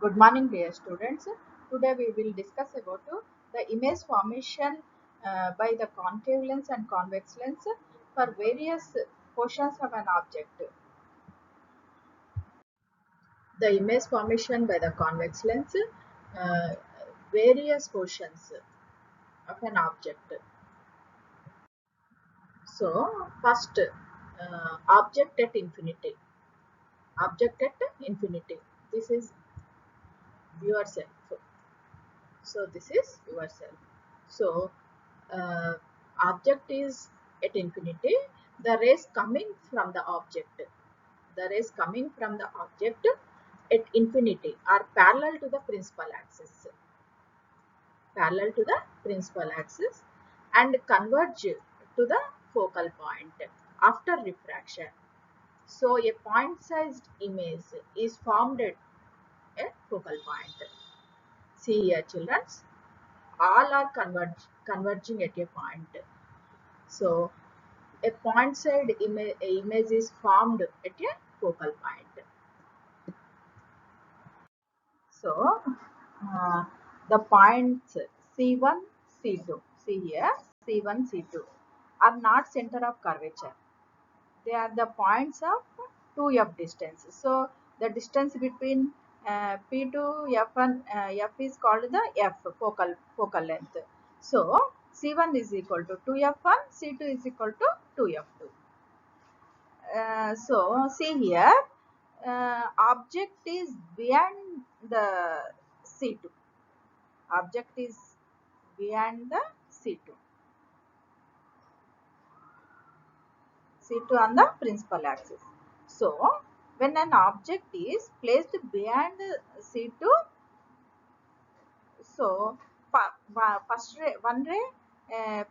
Good morning, dear students. Today we will discuss about the image formation by the concave lens and convex lens for various portions of an object. The image formation by the convex lens, uh, various portions of an object. So, first, object at infinity. Object at infinity. This is yourself. So this is yourself. So uh, object is at infinity. The rays coming from the object. The rays coming from the object at infinity are parallel to the principal axis. Parallel to the principal axis and converge to the focal point after refraction. So a point-sized image is formed at a focal point. See here, children. All are converging at a point. So a point side image is formed at a focal point. So the points C1, C2, see here, C1, C2 are not center of curvature. They are the points of 2f distance. So the distance between P to F1, F is called the F focal length. So C1 is equal to 2f1, C2 is equal to 2f2. So see here, object is beyond the C2. Object is beyond the C2. C2 on the principal axis. So when an object is placed beyond C2, so first ray, one ray uh,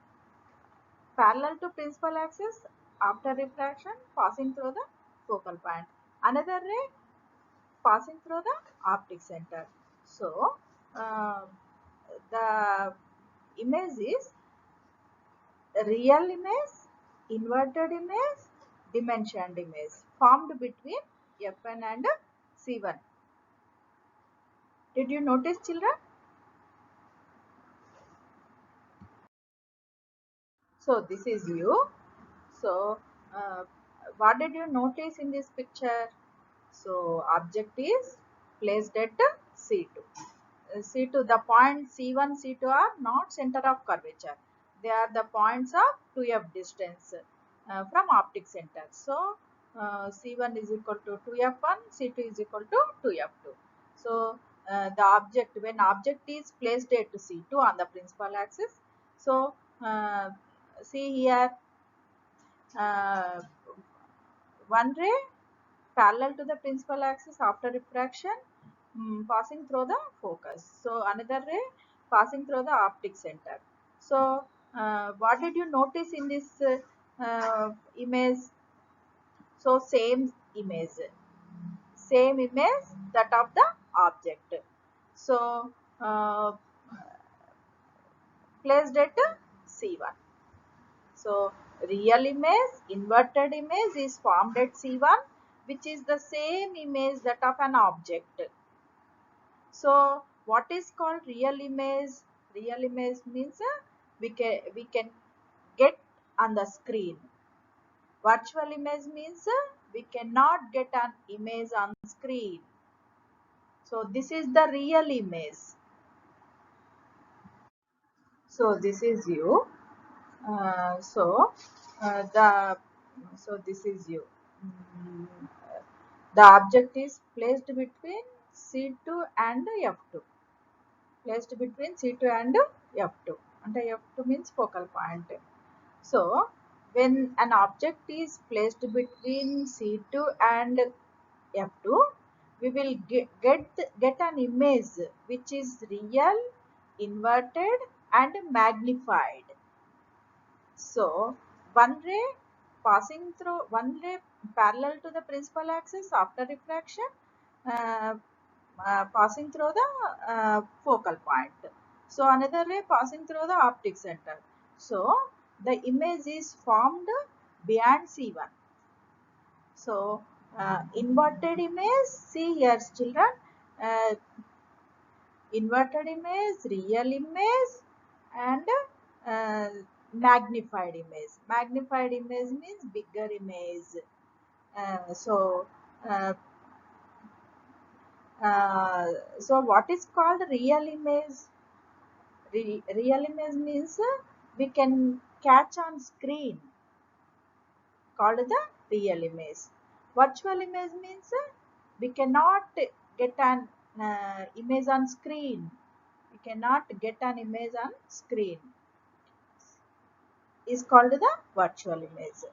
parallel to principal axis after refraction passing through the focal point. Another ray passing through the optic center. So the image is real image, inverted image, dimensioned image formed between Fn and C1. Did you notice, children? So this is you. So what did you notice in this picture? So object is placed at C2. C2, the points C1, C2 are not center of curvature. They are the points of 2f distance from optic center. So C1 is equal to 2f1, C2 is equal to 2f2. So the object, when object is placed at C2 on the principal axis, so see here, uh, one ray parallel to the principal axis after refraction passing through the focus. So another ray passing through the optic center. So what did you notice in this image? So same image that of the object. So placed at C1. So real image, inverted image is formed at C1, which is the same image that of an object. So what is called real image? Real image means we can get on the screen. Virtual image means we cannot get an image on screen. So this is the real image. So this is you. Uh, so the so this is you. Mm, The object is placed between C2 and F2. Placed between C2 and F2. And F2 means focal point. So when an object is placed between C2 and F2, we will get an image which is real, inverted and magnified. So one ray parallel to the principal axis after refraction, uh, passing through the focal point. So another ray passing through the optic center. So the image is formed beyond C1. So inverted image, see here children, uh, inverted image, real image, and uh, magnified image. Magnified image means bigger image. Uh, so, uh, so what is called real image? Real image means we can catch on screen, called the real image. Virtual image means we cannot get an image on screen. We cannot get an image on screen. Is called the virtual image.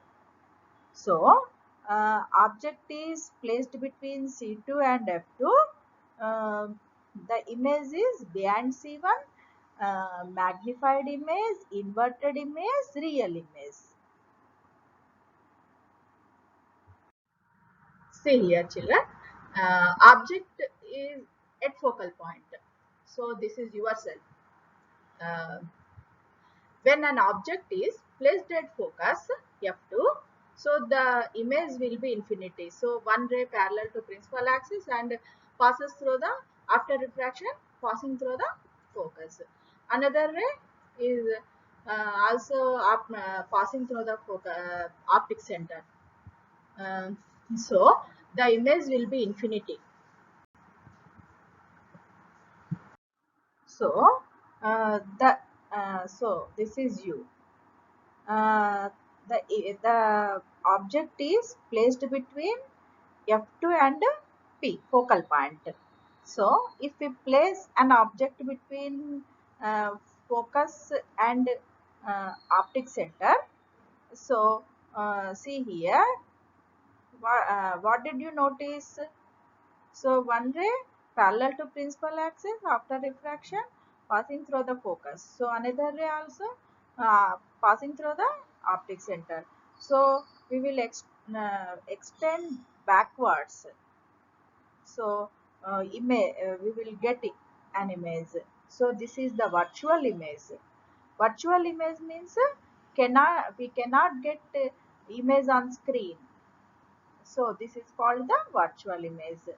So, object is placed between C2 and F2. The image is beyond C1, magnified image, inverted image, real image. See here, children. Object is at focal point. So, this is yourself. Uh, when an object is placed at focus f2, so the image will be infinity. So one ray parallel to principal axis and passes through the, after refraction, passing through the focus. Another ray is also passing through the optic center. um, so the image will be infinity. So the so this is you. uh, the object is placed between f2 and p, focal point. So if we place an object between focus and optic center, so see here, what did you notice? So one ray parallel to principal axis after refraction passing through the focus. So another ray also passing through the optic center. So we will extend backwards. So we will get an image. So this is the virtual image. Virtual image means we cannot get image on screen. So this is called the virtual image.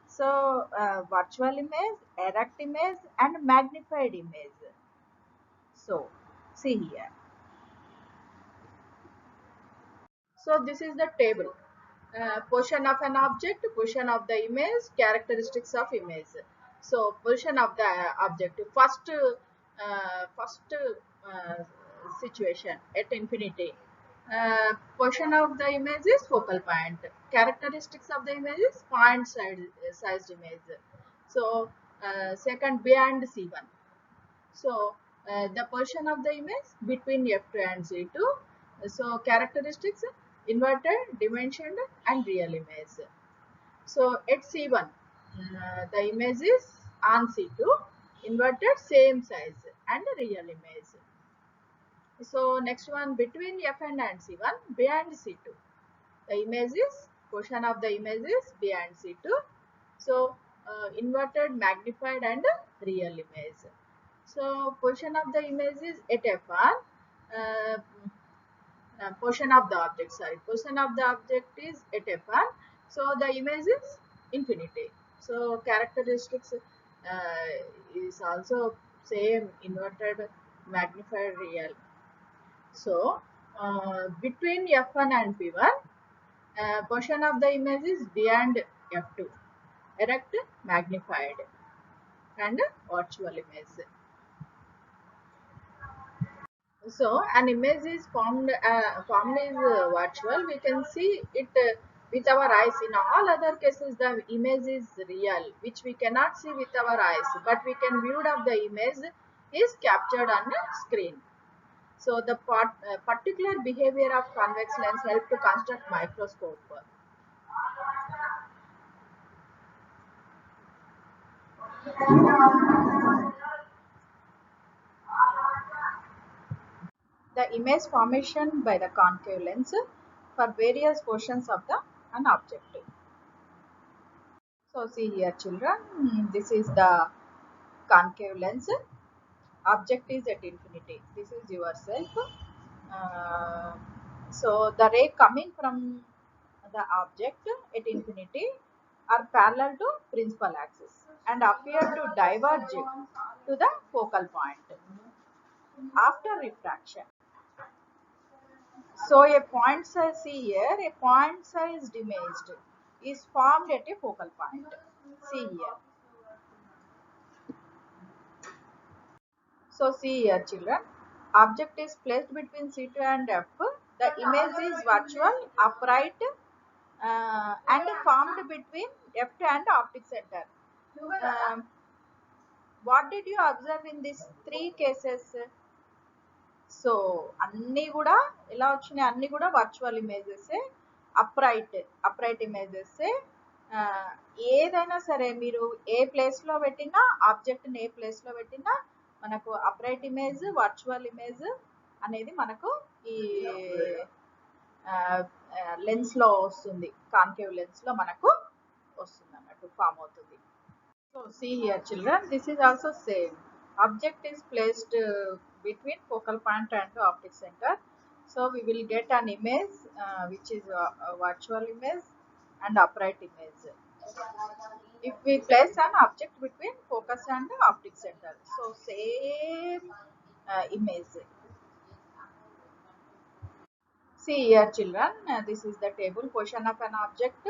So virtual image, erect image, and magnified image. So see here. So this is the table. Position of an object, position of the image, characteristics of image. So position of the object. First situation at infinity. Position of the image is focal point. Characteristics of the image is sized image. So second beyond C1. So the position of the image between F2 and Z2. So characteristics inverted, dimensioned, and real image. So at C1, the image is on C2, inverted, same size, and real image. So next one between F and C1, behind C2. The image is, position of the image is behind C2. So inverted, magnified, and real image. So position of the image is at F1. Uh, Position of the object, sorry, position of the object is at F1. So the image is infinity. So characteristics is also same, inverted, magnified, real. So between F1 and P1, position of the image is beyond F2, erect, magnified, and virtual image. So an image is formed is virtual. We can see it with our eyes. In all other cases, the image is real, which we cannot see with our eyes, but we can view of the image is captured on a screen. So the particular behavior of convex lens help to construct microscope. The image formation by the concave lens for various portions of the an object. So see here, children, this is the concave lens. Object is at infinity. This is yourself. Uh, so the ray coming from the object at infinity. are parallel to principal axis and appear to diverge to the focal point after refraction. So a point size, see here, a point sized image is formed at a focal point. See here. So see here children, object is placed between C2 and F. The image is virtual, upright and formed between F and optic center. Um, what did you observe in these three cases? So అన్నీ కూడా ఎలా వచ్చినాయి, అన్నీ కూడా virtual images, upright images. ఏదైనా సరే మీరు ఏ ప్లేస్లో పెట్టినా, ఆబ్జెక్ట్ని ఏ ప్లేస్లో పెట్టినా మనకు అప్రైట్ ఇమేజ్, వర్చువల్ ఇమేజ్ అనేది మనకు ఈ లెన్స్లో వస్తుంది, కాన్కేవ్ లెన్స్లో మనకు వస్తుంది అన్నట్టు, ఫామ్ అవుతుంది. So see here children, this is also same. Object is placed between focal point and optic center. So we will get an image which is a virtual image and upright image. If we place an object between focus and optic center, so same image. See here children, this is the table, position of an object,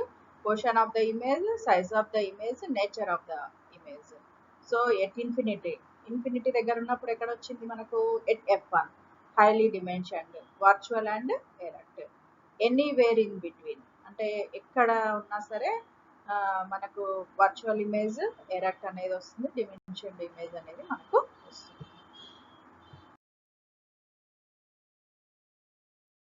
position of the image, size of the image, nature of the image. So at infinity దగ్గర ఉన్నప్పుడు ఎక్కడ వచ్చింది మనకు, at f1 highly dimensioned, virtual and erect, anywhere in between అంటే ఎక్కడ ఉన్నా సరే మనకు వర్చువల్ ఇమేజ్, ఎరెక్ట్ అనేది వస్తుంది, డిమెన్షన్డ్ ఇమేజ్ అనేది మనకు